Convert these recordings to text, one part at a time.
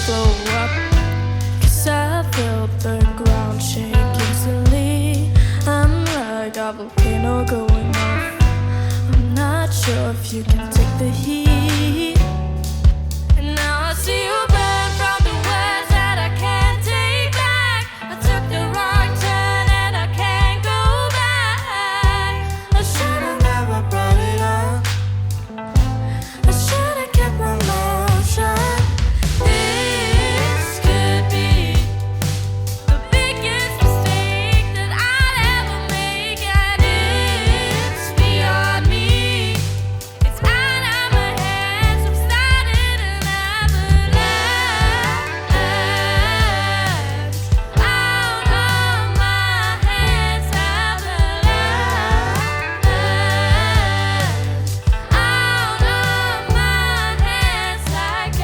slow up, 'cause I felt the ground shake instantly. I'm like a volcano going off. I'm not sure if you can take the heat. And now I see you burn from the words that I can't take back. I took the wrong turn and I can't go back. I should have never brought it up. I should have kept my mouth shut. This could be the biggest mistake that I'll ever make, and it's beyond me. It's out of my hands. I'm starting an avalanche. Out of my hands, avalanche. Out of my hands like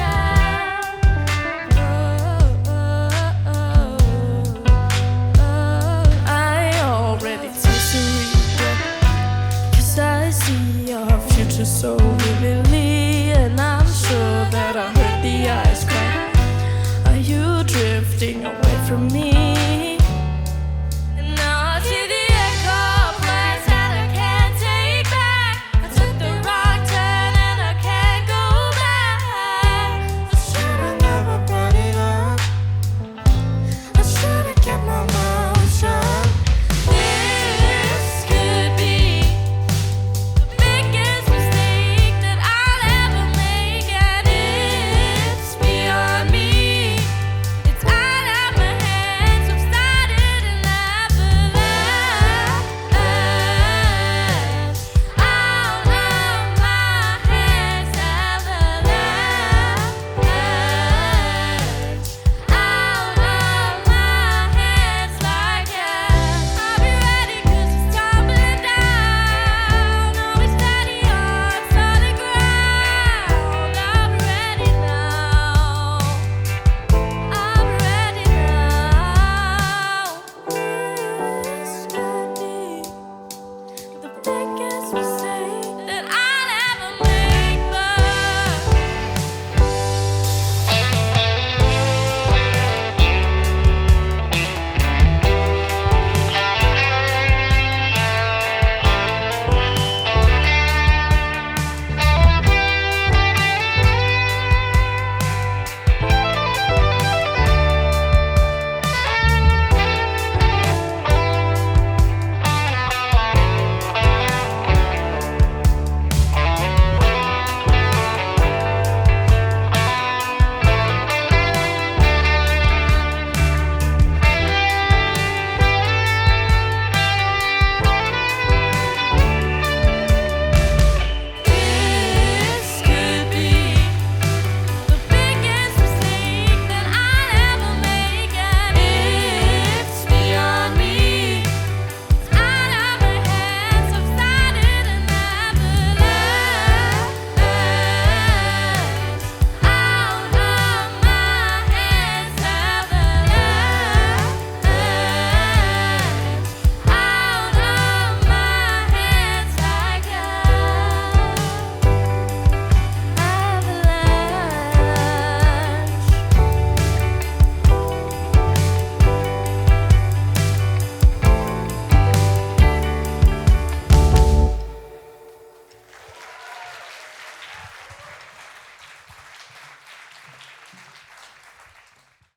I already taste the regret, 'cause I see your future so vividly.